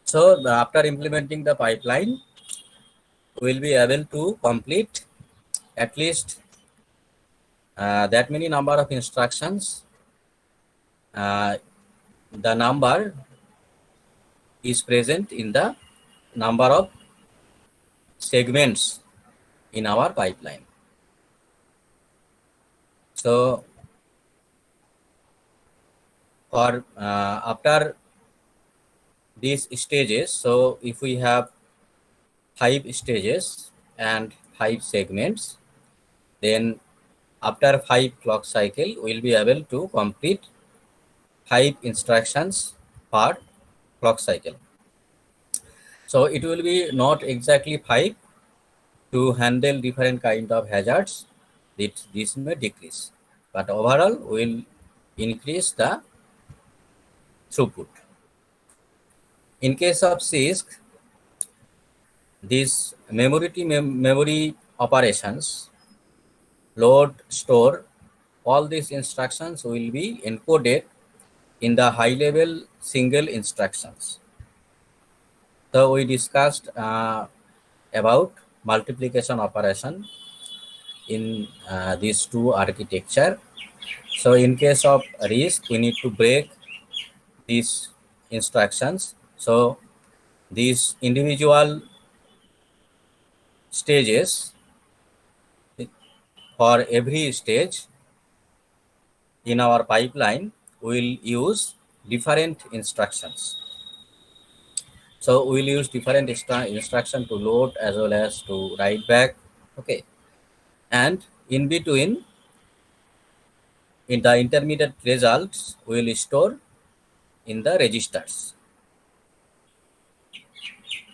So after implementing the pipeline, we will be able to complete at least that many number of instructions. The number is present in the number of segments in our pipeline. So for after these stages, so if we have 5 stages and 5 segments, then after 5 clock cycle, we'll be able to complete 5 instructions per clock cycle. So it will be not exactly 5 to handle different kind of hazards. This may decrease, but overall will increase the throughput. In case of CISC, these memory operations, load, store, all these instructions will be encoded in the high level single instructions. So we discussed about multiplication operation in these two architecture. So in case of RISC, we need to break these instructions. So these individual stages, for every stage in our pipeline, we will use different instructions. So we will use different instruction to load as well as to write back. Okay. And in between, in the intermediate results, we will store in the registers.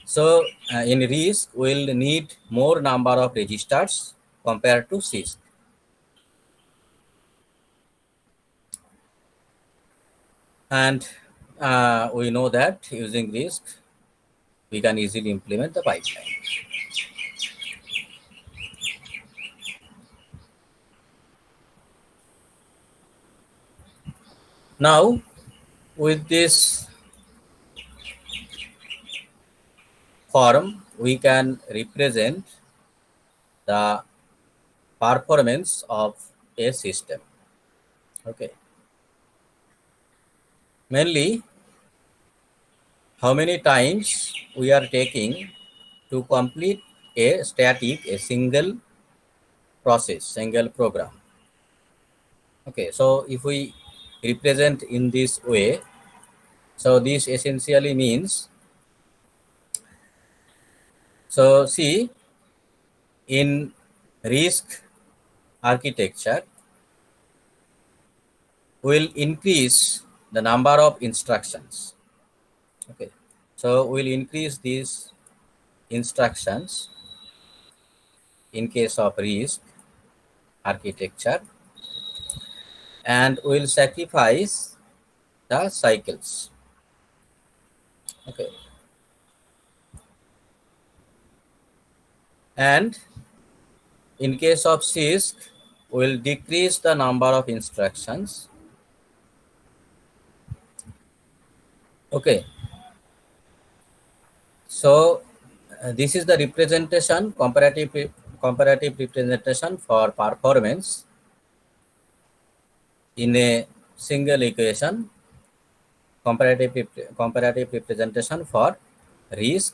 So in RISC, we will need more number of registers compared to CISC. And we know that using RISC, we can easily implement the pipeline. Now, with this form, we can represent the performance of a system. Okay. Mainly, how many times we are taking to complete a single process, single program. Okay, so if we represent in this way, so this essentially means, so see, in RISC architecture, will increase the number of instructions. Okay, so we'll increase these instructions in case of RISC architecture, and we'll sacrifice the cycles. Okay, and in case of CISC, we'll decrease the number of instructions. Okay, so this is the representation, comparative representation for performance in a single equation, comparative representation for RISC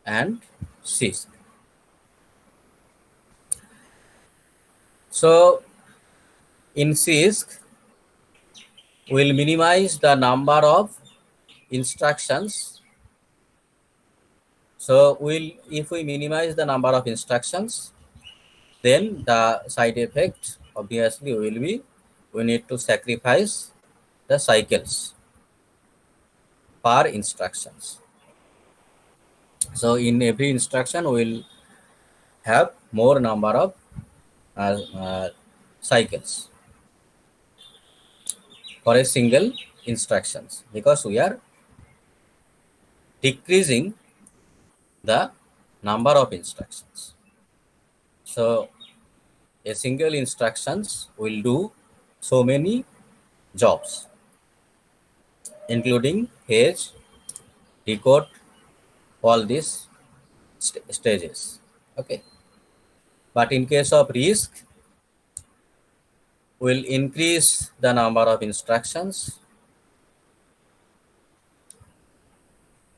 and CISC. So in CISC, we'll minimize the number of instructions. So if we minimize the number of instructions, then the side effect obviously will be, we need to sacrifice the cycles per instructions. So in every instruction, we'll have more number of cycles for a single instructions, because we are decreasing the number of instructions. So a single instructions will do so many jobs, including fetch, decode all these stages. Okay. But in case of RISC, will increase the number of instructions,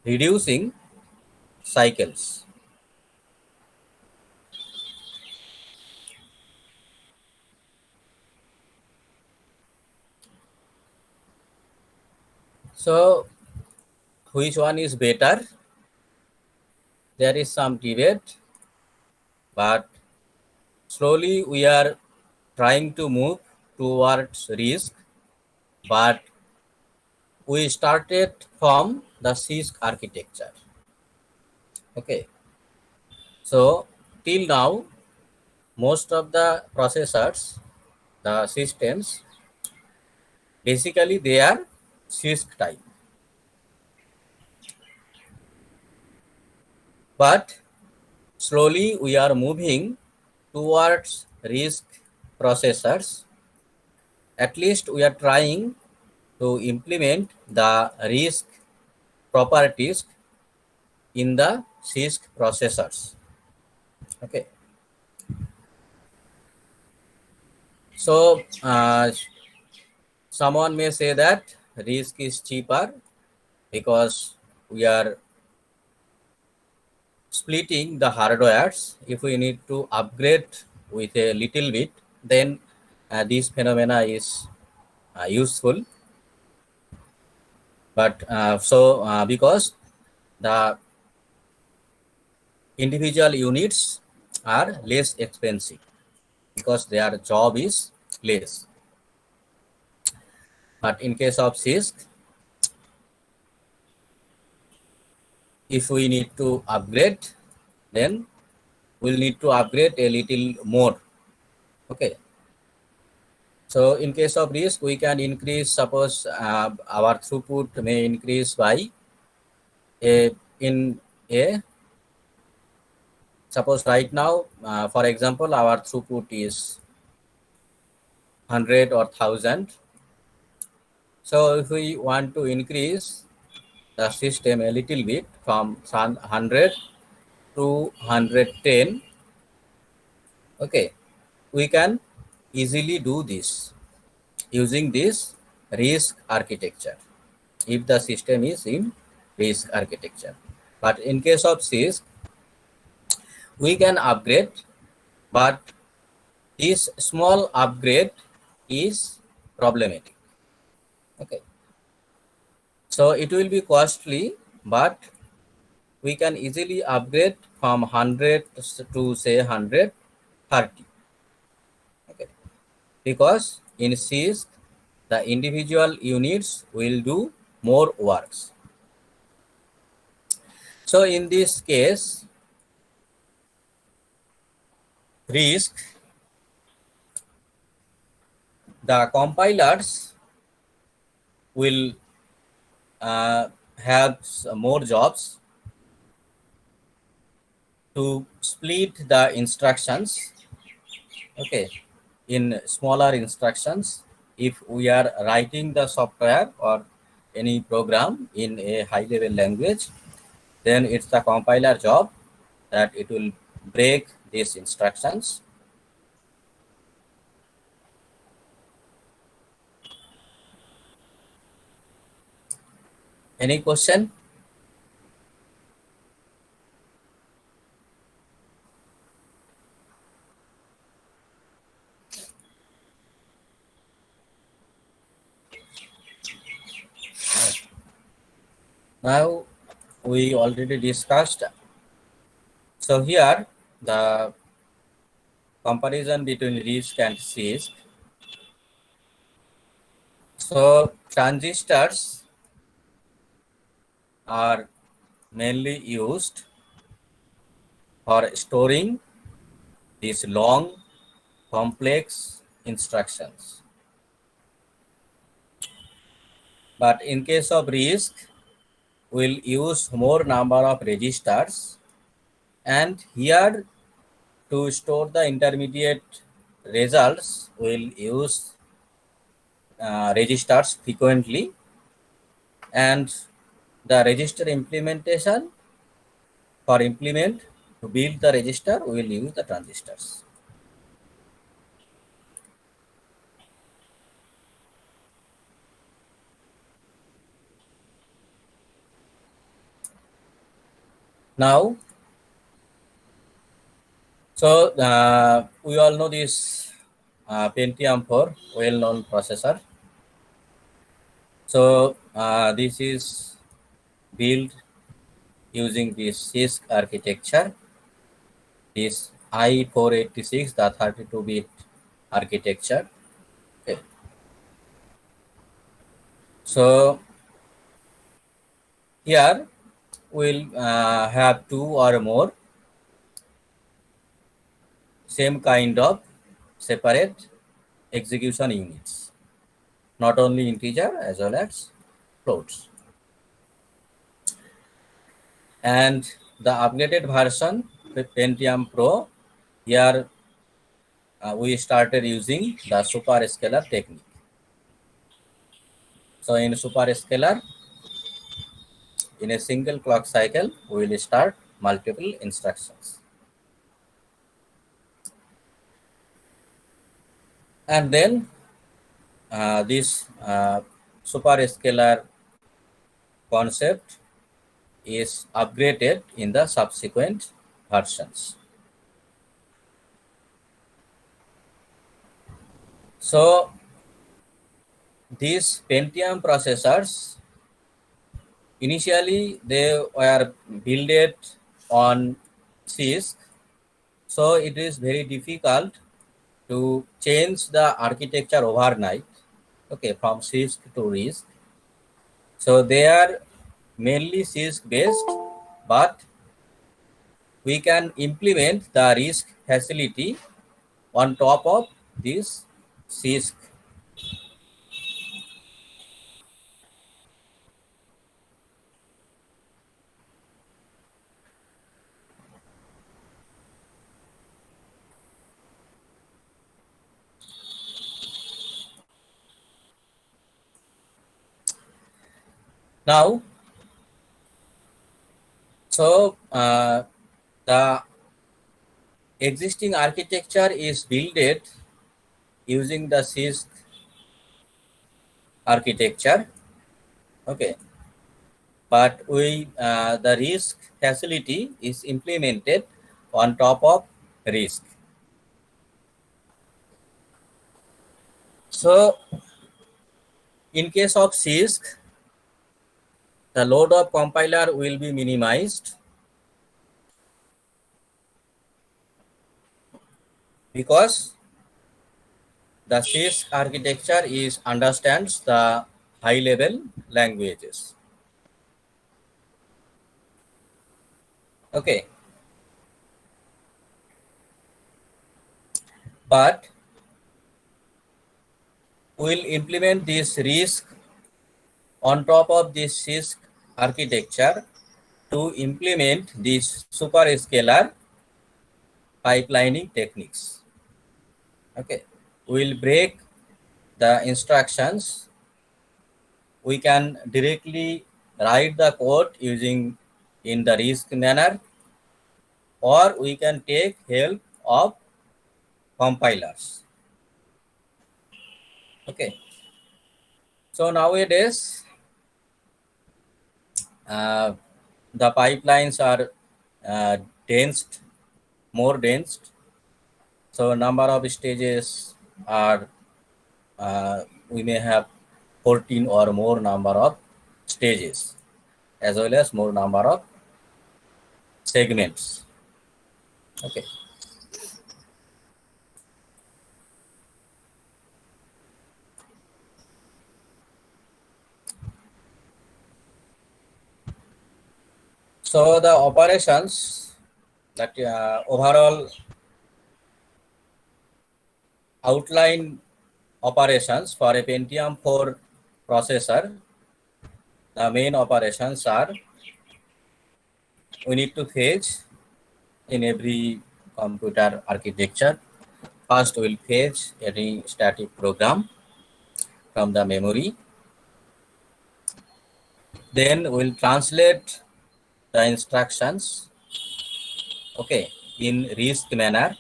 reducing cycles. So, which one is better? There is some debate, but slowly we are trying to move towards RISC, but we started from the CISC architecture. Okay, so till now, most of the processors, the systems, basically they are CISC type. But slowly we are moving towards RISC processors. At least we are trying to implement the RISC properties in the CISC processors. Okay. So someone may say that RISC is cheaper because we are splitting the hardwares. If we need to upgrade with a little bit, then this phenomena is useful. But because the individual units are less expensive because their job is less. But in case of CISC, if we need to upgrade, then we'll need to upgrade a little more. Okay. So in case of RISC, we can increase, suppose our throughput may increase by suppose right now, for example, our throughput is 100 or 1000. So if we want to increase the system a little bit from 100 to 110, okay, we can easily do this using this RISC architecture if the system is in RISC architecture. But in case of CISC, we can upgrade, but this small upgrade is problematic. Okay, so it will be costly, but we can easily upgrade from 100 to say 130. Okay, because in CISC, the individual units will do more works. So in this case, RISC, the compilers will have more jobs to split the instructions, okay, in smaller instructions. If we are writing the software or any program in a high level language, then it's the compiler job that it will break these instructions. Any question? Now we already discussed. So here the comparison between RISC and CISC. So transistors are mainly used for storing these long complex instructions. But in case of RISC, we'll use more number of registers, and here to store the intermediate results, we'll use registers frequently, and the register implementation, for implement to build the register, we will use the transistors. Now, so we all know this Pentium 4 well-known processor. So this is built using this CISC architecture, this i486, the 32-bit architecture. Okay. So here we'll have two or more same kind of separate execution units, not only integer as well as floats. And the upgraded version with Pentium Pro, here we started using the superscalar technique. So in superscalar, in a single clock cycle, we will start multiple instructions. And then this superscalar concept is upgraded in the subsequent versions. So these Pentium processors, initially they were built on CISC, so it is very difficult to change the architecture overnight, okay, from CISC to RISC. So they are mainly CISC based, but we can implement the RISC facility on top of this CISC. Now, so the existing architecture is built using the CISC architecture, okay, but we the RISC facility is implemented on top of RISC. So in case of CISC, the load of compiler will be minimized because the CISC architecture is understands the high level languages. Okay. But we'll implement this RISC on top of this CISC architecture to implement this superscalar pipelining techniques. Okay. We'll break the instructions. We can directly write the code using in the RISC manner, or we can take help of compilers. Okay. So nowadays, the pipelines are dense, more dense. So number of stages are, we may have 14 or more number of stages, as well as more number of segments. Okay. So the operations, that overall outline operations for a Pentium 4 processor, the main operations are, we need to fetch in every computer architecture. First, we'll fetch any static program from the memory. Then we'll translate the instructions, okay, in RISC manner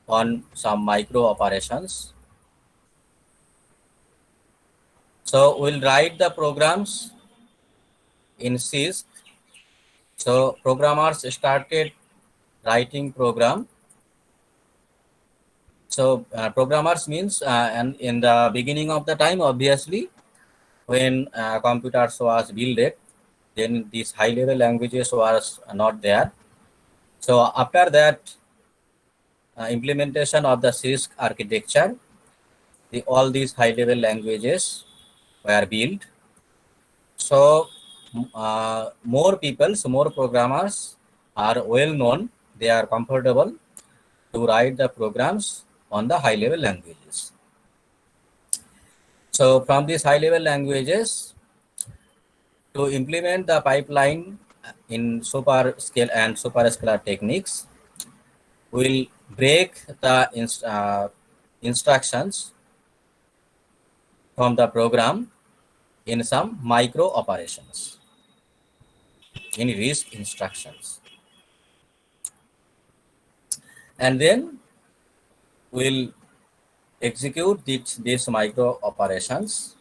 on some micro operations. So we'll write the programs in CISC. So programmers started writing program. So programmers means, and in the beginning of the time, obviously, when computers was built, then these high level languages was not there. So after that implementation of the CISC architecture, all these high level languages were built. So more people, so more programmers are well known. They are comfortable to write the programs on the high level languages. So from these high level languages, to implement the pipeline in super scale and super scalar techniques, we'll break the instructions from the program in some micro operations, in RISC instructions. And then we'll execute these micro operations.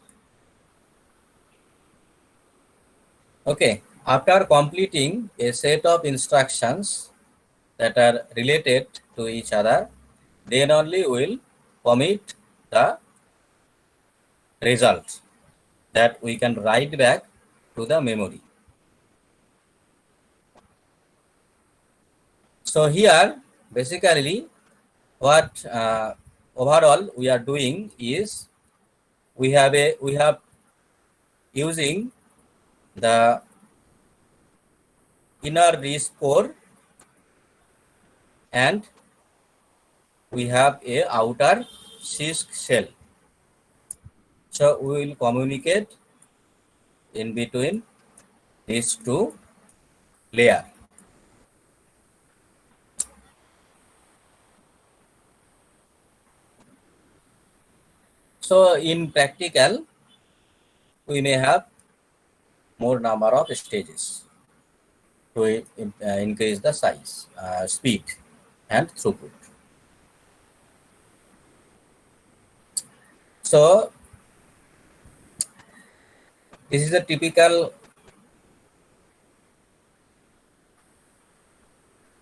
Okay, after completing a set of instructions that are related to each other, then only we'll commit the result that we can write back to the memory. So here, basically, what overall we are doing is we have using the inner RISC core, and we have a outer CISC shell. So we will communicate in between these two layers. So in practical, we may have more number of stages to increase the size, speed, and throughput. So this is a typical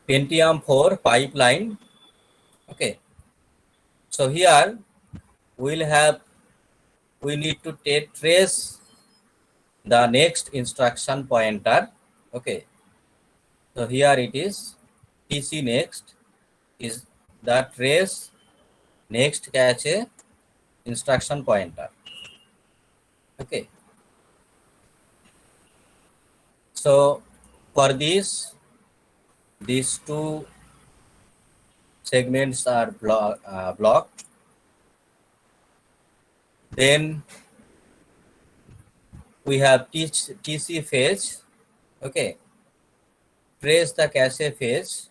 Pentium 4 pipeline. Okay. So here we need to trace the next instruction pointer. Okay. So here it is, TC next is the trace next cache instruction pointer. Okay. So for this, these two segments are blocked. Then we have TC phase. Okay. Trace the cache phase,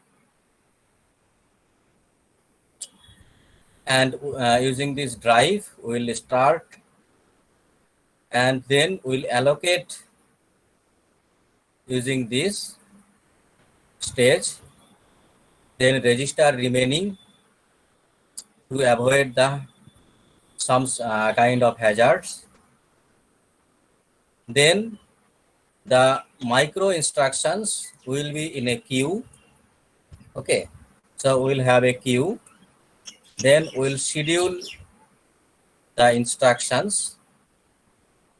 and using this drive we'll start, and then we'll allocate using this stage, then register remaining to avoid the some kind of hazards. Then the micro instructions will be in a queue. Okay, so we'll have a queue. Then we'll schedule the instructions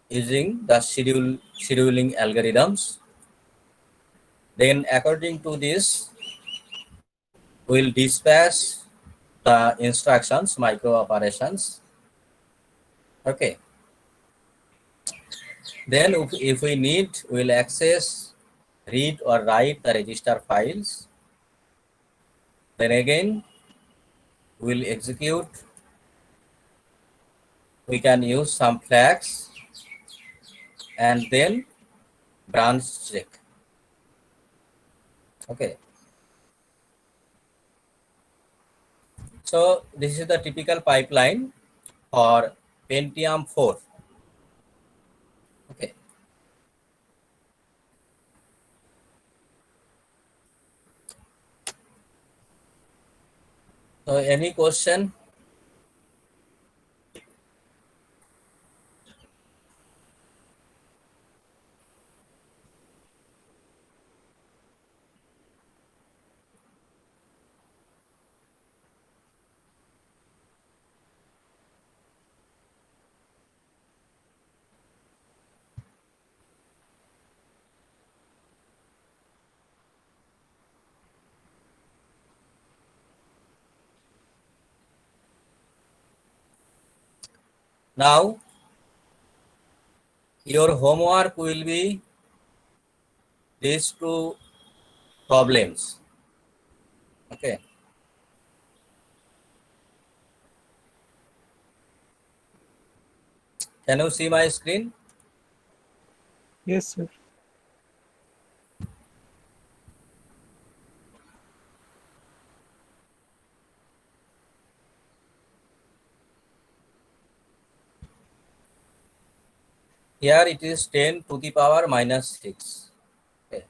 using the scheduling algorithms. Then according to this, we'll dispatch the instructions, micro operations. Okay. Then if we need, we'll access, read or write the register files. Then again, we'll execute. We can use some flags and then branch check. Okay. So this is the typical pipeline for Pentium 4. So any question? Now your homework will be these two problems. Okay. Can you see my screen? Yes, sir. Here it is 10 to the power minus 6. Okay.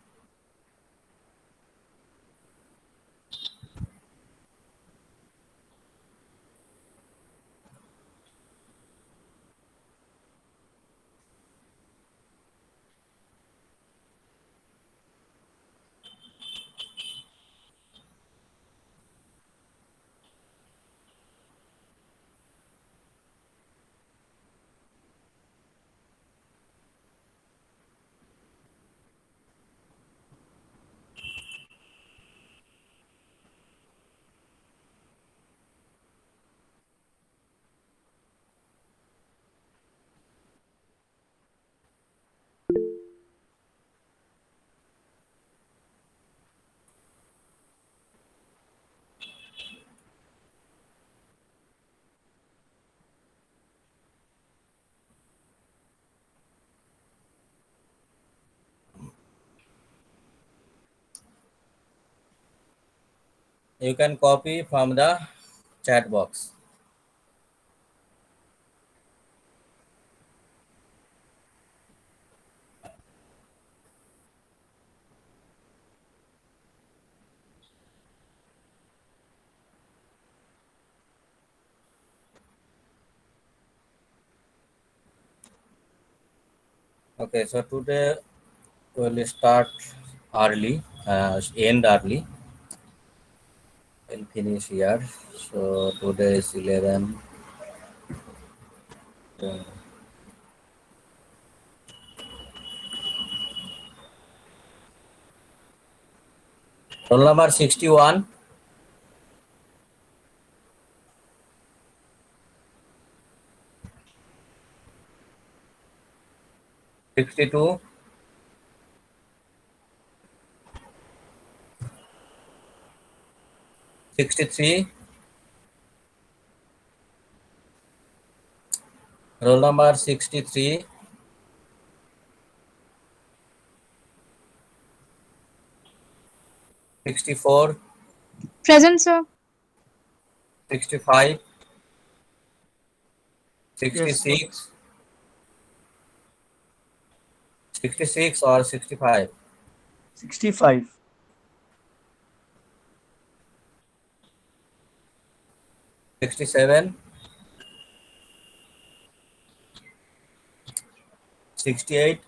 You can copy from the chat box. Okay, so today we'll start early, end early, and finish here. So today is 11. Roll number 61, 62, 63. Roll number 63, 64, Present, sir. 65, Yes, sir. 66, 66 or 65, 65. 67, 68,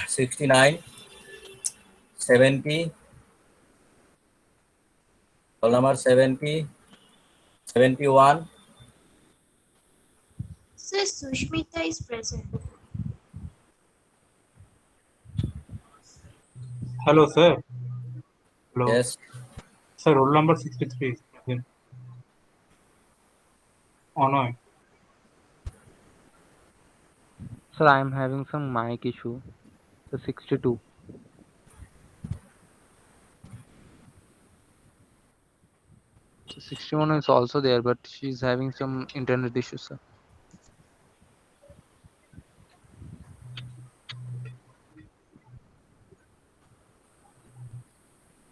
69, 70, roll number 70, 71, Sir, Sushmita is present. Hello, sir. Hello. yes, Sir, roll number 63 is present. Oh, no. Sir, I am having some mic issue. So 62. So 61 is also there, but she's having some internet issues, sir.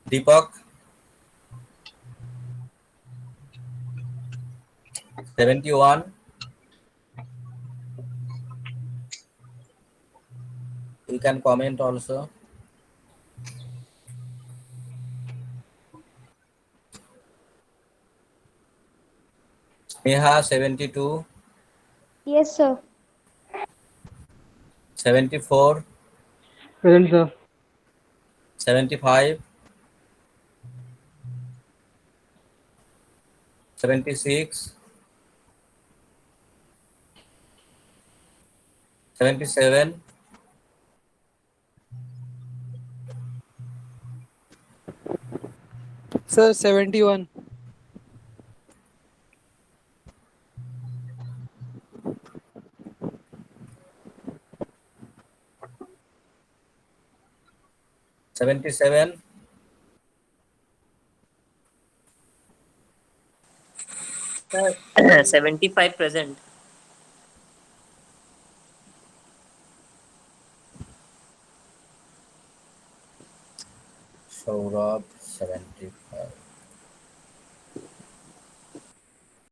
Deepak, 71. You can comment also. Neha 72, Yes, sir. 74, Present, sir. 75, 76, 77, Sir, 71. seventy-seven, 75 present. Saurabh 75.